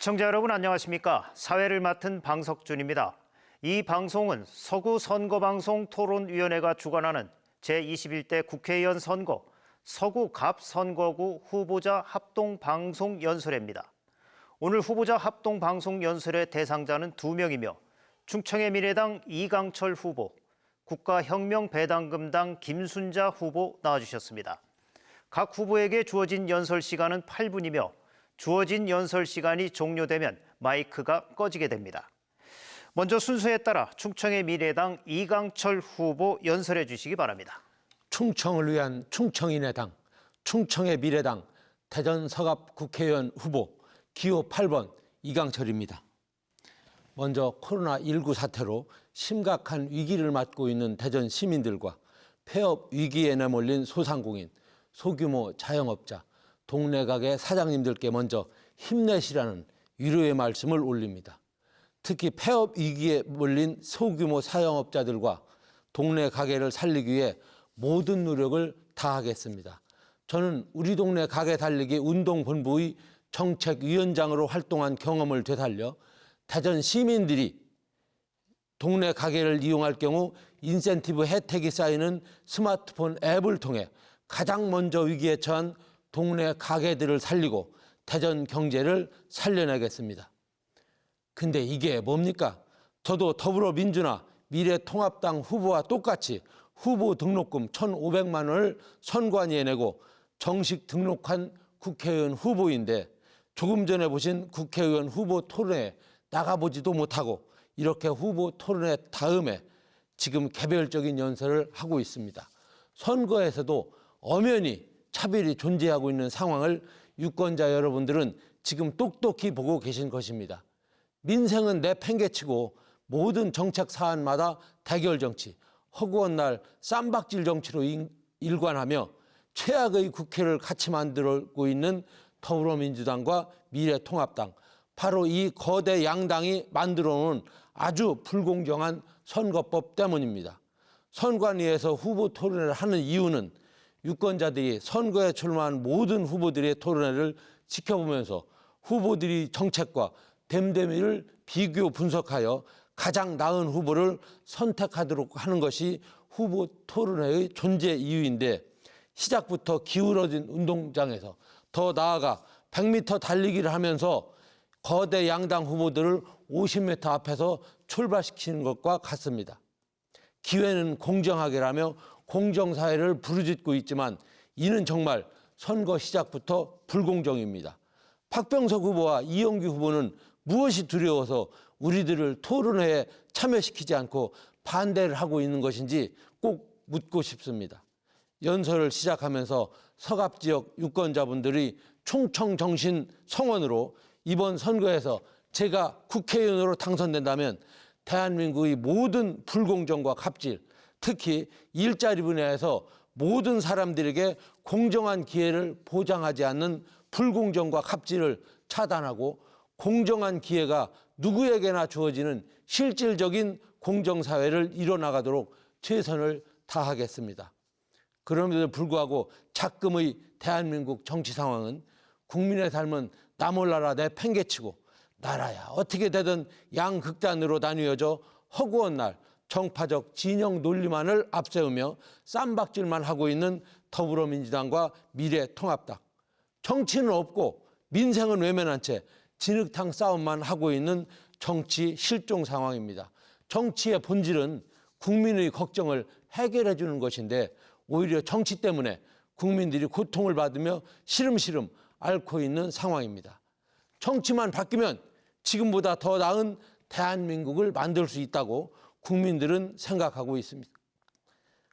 시청자 여러분 안녕하십니까? 사회를 맡은 방석준입니다. 이 방송은 서구선거방송 토론위원회가 주관하는 제21대 국회의원 선거 서구갑선거구 후보자 합동방송연설회입니다. 오늘 후보자 합동방송연설회 대상자는 2명이며 충청의 미래당 이강철 후보, 국가혁명배당금당 김순자 후보 나와주셨습니다. 각 후보에게 주어진 연설 시간은 8분이며 주어진 연설 시간이 종료되면 마이크가 꺼지게 됩니다. 먼저 순서에 따라 충청의 미래당 이강철 후보 연설해 주시기 바랍니다. 충청을 위한 충청인의 당, 충청의 미래당 대전 서갑 국회의원 후보 기호 8번 이강철입니다. 먼저 코로나19 사태로 심각한 위기를 맞고 있는 대전 시민들과 폐업 위기에 내몰린 소상공인, 소규모 자영업자, 동네 가게 사장님들께 먼저 힘내시라는 위로의 말씀을 올립니다. 특히 폐업 위기에 몰린 소규모 사영업자들과 동네 가게를 살리기 위해 모든 노력을 다하겠습니다. 저는 우리 동네 가게 살리기 운동본부의 정책위원장으로 활동한 경험을 되살려 대전 시민들이 동네 가게를 이용할 경우 인센티브 혜택이 쌓이는 스마트폰 앱을 통해 가장 먼저 위기에 처한 동네 가게들을 살리고 대전 경제를 살려내겠습니다. 근데 이게 뭡니까? 저도 더불어민주나 미래통합당 후보와 똑같이 후보 등록금 1,500만 원을 선관위에 내고 정식 등록한 국회의원 후보인데 조금 전에 보신 국회의원 후보 토론회에 나가보지도 못하고 이렇게 후보 토론회 다음에 지금 개별적인 연설을 하고 있습니다. 선거에서도 엄연히 차별이 존재하고 있는 상황을 유권자 여러분들은 지금 똑똑히 보고 계신 것입니다. 민생은 내팽개치고 모든 정책 사안마다 대결 정치, 허구한 날 쌈박질 정치로 일관하며 최악의 국회를 같이 만들고 있는 더불어민주당과 미래통합당, 바로 이 거대 양당이 만들어 놓은 아주 불공정한 선거법 때문입니다. 선관위에서 후보 토론회를 하는 이유는 유권자들이 선거에 출마한 모든 후보들의 토론회를 지켜보면서 후보들의 정책과 됨됨이를 비교 분석하여 가장 나은 후보를 선택하도록 하는 것이 후보 토론회의 존재 이유인데 시작부터 기울어진 운동장에서 더 나아가 100m 달리기를 하면서 거대 양당 후보들을 50m 앞에서 출발시키는 것과 같습니다. 기회는 공정하게라며 공정사회를 부르짖고 있지만 이는 정말 선거 시작부터 불공정입니다. 박병석 후보와 이영규 후보는 무엇이 두려워서 우리들을 토론회에 참여시키지 않고 반대를 하고 있는 것인지 꼭 묻고 싶습니다. 연설을 시작하면서 서갑 지역 유권자분들이 충청정신 성원으로 이번 선거에서 제가 국회의원으로 당선된다면 대한민국의 모든 불공정과 갑질, 특히 일자리 분야에서 모든 사람들에게 공정한 기회를 보장하지 않는 불공정과 갑질을 차단하고 공정한 기회가 누구에게나 주어지는 실질적인 공정사회를 이뤄나가도록 최선을 다하겠습니다. 그럼에도 불구하고 작금의 대한민국 정치 상황은 국민의 삶은 나 몰라라 내팽개치고 나라야 어떻게 되든 양극단으로 나뉘어져 허구한 날 정파적 진영 논리만을 앞세우며 쌈박질만 하고 있는 더불어민주당과 미래통합당. 정치는 없고 민생은 외면한 채 진흙탕 싸움만 하고 있는 정치 실종 상황입니다. 정치의 본질은 국민의 걱정을 해결해 주는 것인데 오히려 정치 때문에 국민들이 고통을 받으며 시름시름 앓고 있는 상황입니다. 정치만 바뀌면 지금보다 더 나은 대한민국을 만들 수 있다고 국민들은 생각하고 있습니다.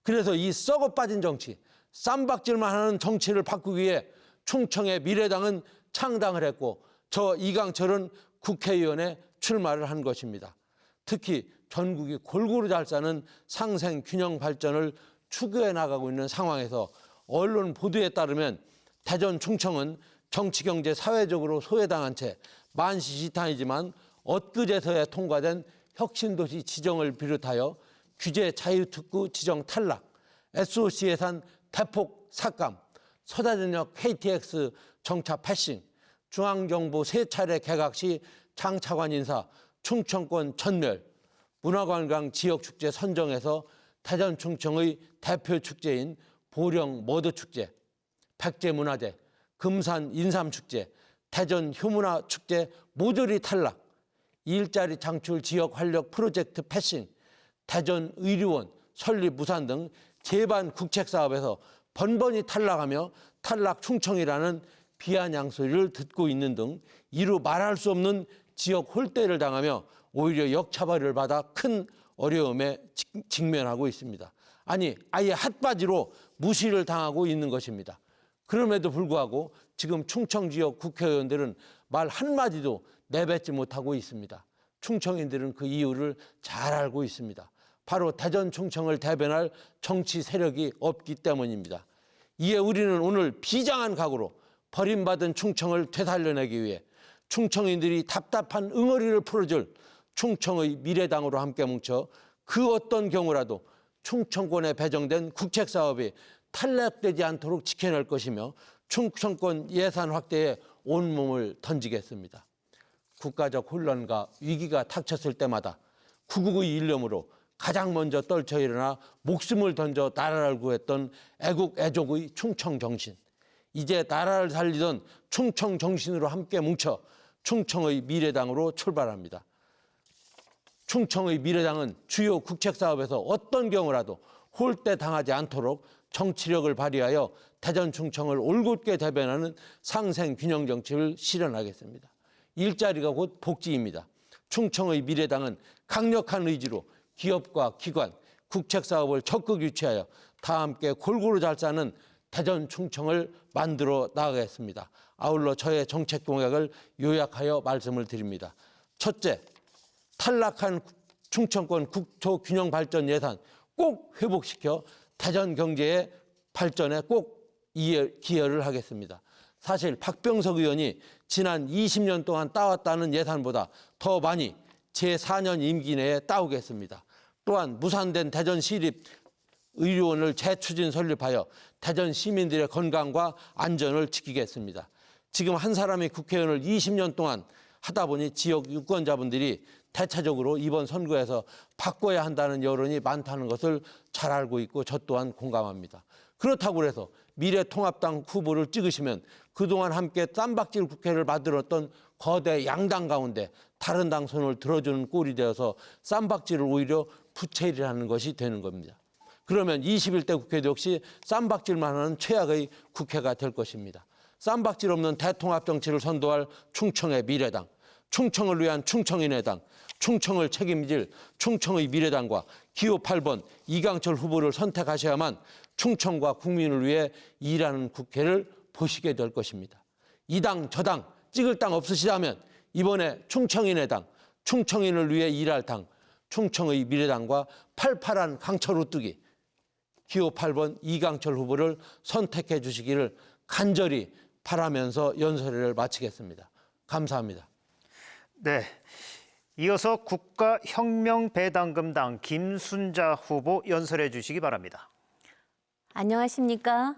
그래서 이 썩어 빠진 정치, 쌈박질만 하는 정치를 바꾸기 위해 충청의 미래당은 창당을 했고 저 이강철은 국회의원에 출마를 한 것입니다. 특히 전국이 골고루 잘 사는 상생균형 발전을 추구해 나가고 있는 상황에서 언론 보도에 따르면 대전 충청은 정치경제 사회적으로 소외당한 채 만시지탄이지만 엊그제서야 통과된 혁신도시 지정을 비롯하여 규제 자유특구 지정 탈락, SOC 예산 대폭 삭감, 서다전력 KTX 정차 패싱, 중앙정부 3차례 개각 시 장차관 인사, 충청권 전멸, 문화관광 지역축제 선정에서 대전 충청의 대표 축제인 보령 머드축제, 백제문화제, 금산 인삼축제, 대전 효문화축제 모조리 탈락, 일자리 창출 지역 활력 프로젝트 패싱, 대전 의료원 설립 무산 등 제반 국책사업에서 번번이 탈락하며 탈락 충청이라는 비아냥 소리를 듣고 있는 등 이루 말할 수 없는 지역 홀대를 당하며 오히려 역차별을 받아 큰 어려움에 직면하고 있습니다. 아니, 아예 핫바지로 무시를 당하고 있는 것입니다. 그럼에도 불구하고 지금 충청 지역 국회의원들은 말 한마디도 내뱉지 못하고 있습니다. 충청인들은 그 이유를 잘 알고 있습니다. 바로 대전 충청을 대변할 정치 세력이 없기 때문입니다. 이에 우리는 오늘 비장한 각오로 버림받은 충청을 되살려내기 위해 충청인들이 답답한 응어리를 풀어줄 충청의 미래당으로 함께 뭉쳐 그 어떤 경우라도 충청권에 배정된 국책사업이 탈락되지 않도록 지켜낼 것이며 충청권 예산 확대에 온몸을 던지겠습니다. 국가적 혼란과 위기가 닥쳤을 때마다 구국의 일념으로 가장 먼저 떨쳐 일어나 목숨을 던져 나라를 구했던 애국 애족의 충청 정신. 이제 나라를 살리던 충청 정신으로 함께 뭉쳐 충청의 미래당으로 출발합니다. 충청의 미래당은 주요 국책사업에서 어떤 경우라도 홀대당하지 않도록 정치력을 발휘하여 대전 충청을 올곧게 대변하는 상생균형 정치를 실현하겠습니다. 일자리가 곧 복지입니다. 충청의 미래당은 강력한 의지로 기업과 기관, 국책사업을 적극 유치하여 다 함께 골고루 잘 사는 대전 충청을 만들어 나가겠습니다. 아울러 저의 정책 공약을 요약하여 말씀을 드립니다. 첫째, 탈락한 충청권 국토균형 발전 예산 꼭 회복시켜 대전 경제의 발전에 꼭 기여를 하겠습니다. 사실 박병석 의원이 지난 20년 동안 따왔다는 예산보다 더 많이 제4년 임기 내에 따오겠습니다. 또한 무산된 대전 시립 의료원을 재추진 설립하여 대전 시민들의 건강과 안전을 지키겠습니다. 지금 한 사람이 국회의원을 20년 동안 하다 보니 지역 유권자분들이 대체적으로 이번 선거에서 바꿔야 한다는 여론이 많다는 것을 잘 알고 있고 저 또한 공감합니다. 그렇다고 해서 미래통합당 후보를 찍으시면 그동안 함께 쌈박질 국회를 만들었던 거대 양당 가운데 다른 당 손을 들어주는 꼴이 되어서 쌈박질을 오히려 부채질하는 것이 되는 겁니다. 그러면 21대 국회도 역시 쌈박질만 하는 최악의 국회가 될 것입니다. 쌈박질 없는 대통합 정치를 선도할 충청의 미래당, 충청을 위한 충청인의 당, 충청을 책임질 충청의 미래당과 기호 8번 이강철 후보를 선택하셔야만 충청과 국민을 위해 일하는 국회를 보시게 될 것입니다. 이 당 저 당 찍을 당 없으시다면 이번에 충청인의 당, 충청인을 위해 일할 당, 충청의 미래당과 팔팔한 강철 우뚝이 기호 8번 이강철 후보를 선택해 주시기를 간절히 바라면서 연설회를 마치겠습니다. 감사합니다. 네, 이어서 국가혁명배당금당 김순자 후보 연설해 주시기 바랍니다. 안녕하십니까?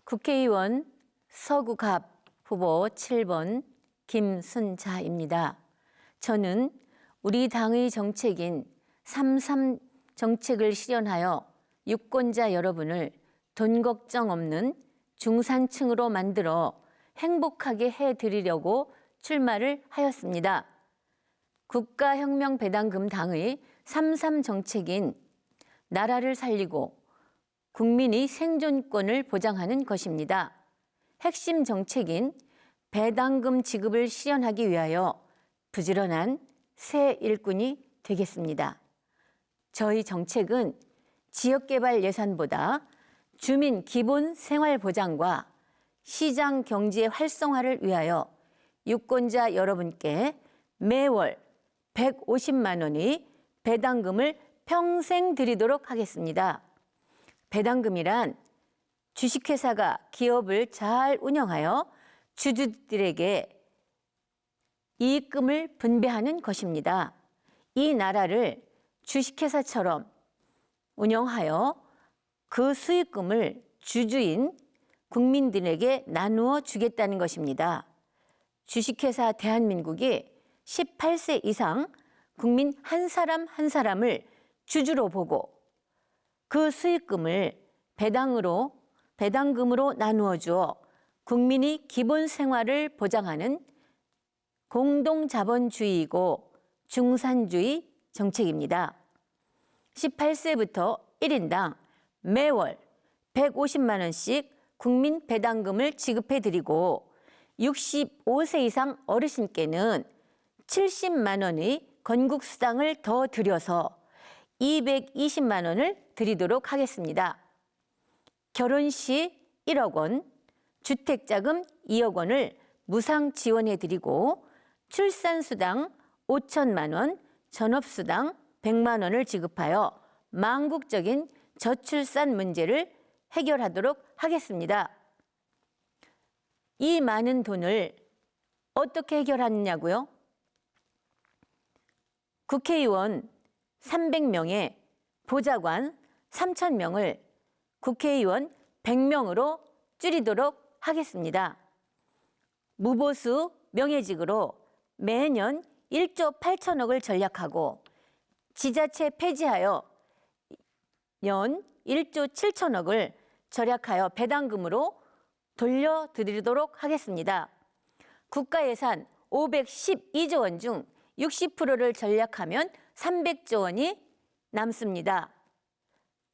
국회의원 서구갑 후보 7번 김순자입니다. 저는 우리 당의 정책인 3.3 정책을 실현하여 유권자 여러분을 돈 걱정 없는 중산층으로 만들어 행복하게 해드리려고 출마를 하였습니다. 국가혁명배당금당의 3.3 정책인 나라를 살리고 국민의 생존권을 보장하는 것입니다. 핵심 정책인 배당금 지급을 실현하기 위하여 부지런한 새 일꾼이 되겠습니다. 저희 정책은 지역개발 예산보다 주민 기본 생활보장과 시장 경제 활성화를 위하여 유권자 여러분께 매월 150만 원의 배당금을 평생 드리도록 하겠습니다. 배당금이란 주식회사가 기업을 잘 운영하여 주주들에게 이익금을 분배하는 것입니다. 이 나라를 주식회사처럼 운영하여 그 수익금을 주주인 국민들에게 나누어 주겠다는 것입니다. 주식회사 대한민국이 18세 이상 국민 한 사람 한 사람을 주주로 보고 그 수익금을 배당금으로 나누어 주어 국민이 기본 생활을 보장하는 공동자본주의이고 중산주의 정책입니다. 18세부터 1인당 매월 150만 원씩 국민 배당금을 지급해 드리고 65세 이상 어르신께는 70만 원의 건국수당을 더 드려서 220만 원을 드리도록 하겠습니다. 결혼 시 1억 원, 주택자금 2억 원을 무상 지원해 드리고 출산수당 5천만 원, 전업수당 100만 원을 지급하여 망국적인 저출산 문제를 해결하도록 하겠습니다. 이 많은 돈을 어떻게 해결하느냐고요? 국회의원 300명에 보좌관 3,000명을 국회의원 100명으로 줄이도록 하겠습니다. 무보수 명예직으로 매년 1조 8천억을 전략하고 지자체 폐지하여 연 1조 7천억을 절약하여 배당금으로 돌려드리도록 하겠습니다. 국가 예산 512조 원 중 60%를 전략하면 300조 원이 남습니다.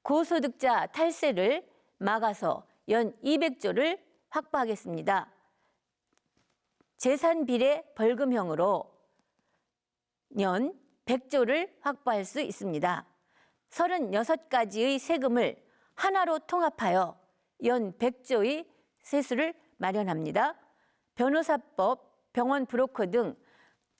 고소득자 탈세를 막아서 연 200조를 확보하겠습니다. 재산 비례 벌금형으로 연 100조를 확보할 수 있습니다. 36가지의 세금을 하나로 통합하여 연 100조의 세수를 마련합니다. 변호사법, 병원 브로커 등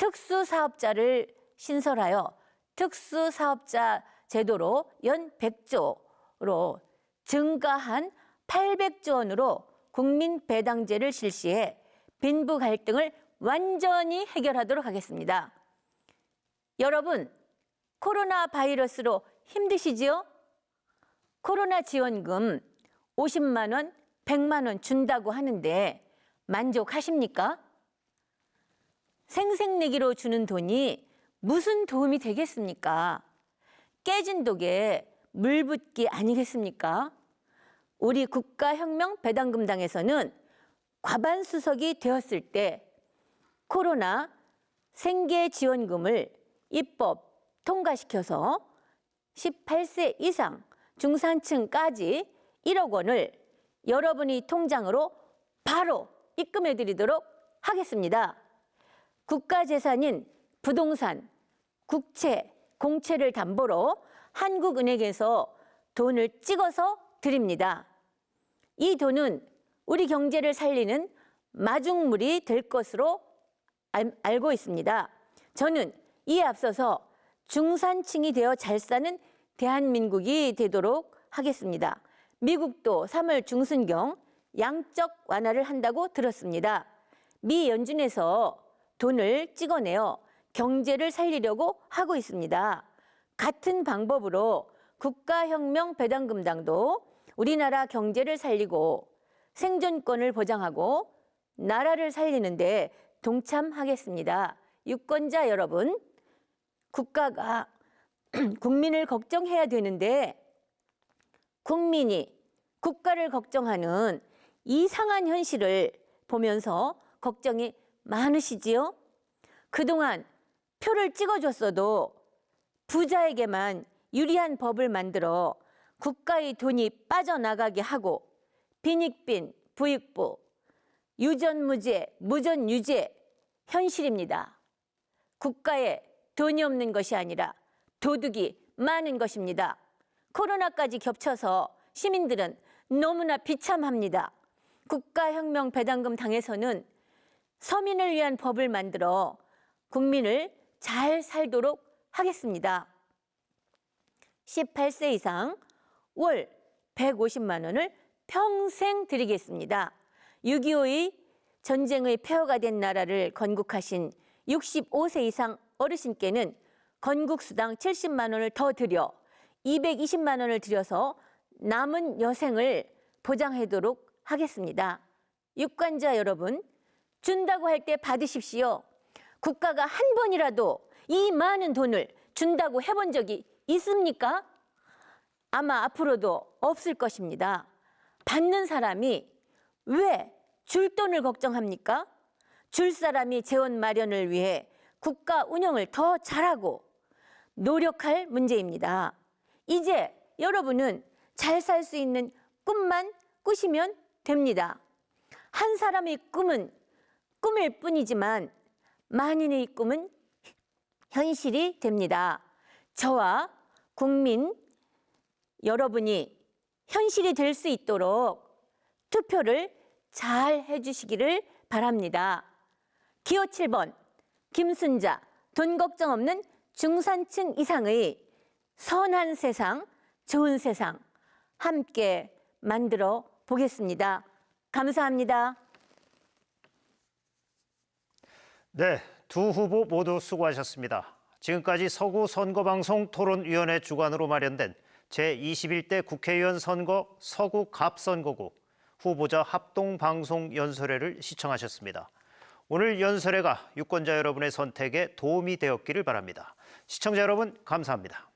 특수사업자를 신설하여 특수사업자 제도로 연 100조로 증가한 800조 원으로 국민배당제를 실시해 빈부 갈등을 완전히 해결하도록 하겠습니다. 여러분, 코로나 바이러스로 힘드시지요? 코로나 지원금 50만 원, 100만 원 준다고 하는데 만족하십니까? 생색내기로 주는 돈이 무슨 도움이 되겠습니까? 깨진 독에 물 붓기 아니겠습니까? 우리 국가혁명배당금당에서는 과반수석이 되었을 때 코로나 생계지원금을 입법 통과시켜서 18세 이상 중산층까지 1억 원을 여러분이 통장으로 바로 입금해 드리도록 하겠습니다. 국가재산인 부동산, 국채, 공채를 담보로 한국은행에서 돈을 찍어서 드립니다. 이 돈은 우리 경제를 살리는 마중물이 될 것으로 알고 있습니다. 저는 이에 앞서서 중산층이 되어 잘 사는 대한민국이 되도록 하겠습니다. 미국도 3월 중순경 양적 완화를 한다고 들었습니다. 미 연준에서 돈을 찍어내어 경제를 살리려고 하고 있습니다. 같은 방법으로 국가혁명배당금당도 우리나라 경제를 살리고 생존권을 보장하고 나라를 살리는데 동참하겠습니다. 유권자 여러분, 국가가 국민을 걱정해야 되는데 국민이 국가를 걱정하는 이상한 현실을 보면서 걱정이 많으시지요? 그동안 표를 찍어줬어도 부자에게만 유리한 법을 만들어 국가의 돈이 빠져나가게 하고 빈익빈, 부익부, 유전무죄, 무전유죄 현실입니다. 국가에 돈이 없는 것이 아니라 도둑이 많은 것입니다. 코로나까지 겹쳐서 시민들은 너무나 비참합니다. 국가혁명배당금 당에서는 서민을 위한 법을 만들어 국민을 잘 살도록 하겠습니다. 18세 이상 월 150만 원을 평생 드리겠습니다. 6.25의 전쟁의 폐허가 된 나라를 건국하신 65세 이상 어르신께는 건국수당 70만 원을 더 드려 220만 원을 들여서 남은 여생을 보장하도록 하겠습니다. 유권자 여러분, 준다고 할 때 받으십시오. 국가가 한 번이라도 이 많은 돈을 준다고 해본 적이 있습니까? 아마 앞으로도 없을 것입니다. 받는 사람이 왜 줄 돈을 걱정합니까? 줄 사람이 재원 마련을 위해 국가 운영을 더 잘하고 노력할 문제입니다. 이제 여러분은 잘 살 수 있는 꿈만 꾸시면 됩니다. 한 사람의 꿈은 꿈일 뿐이지만 만인의 꿈은 현실이 됩니다. 저와 국민 여러분이 현실이 될 수 있도록 투표를 잘 해주시기를 바랍니다. 기호 7번 김순자, 돈 걱정 없는 중산층 이상의 선한 세상, 좋은 세상 함께 만들어 보겠습니다. 감사합니다. 네, 두 후보 모두 수고하셨습니다. 지금까지 서구 선거방송 토론위원회 주관으로 마련된 제21대 국회의원 선거 서구 갑선거구 후보자 합동방송 연설회를 시청하셨습니다. 오늘 연설회가 유권자 여러분의 선택에 도움이 되었기를 바랍니다. 시청자 여러분, 감사합니다.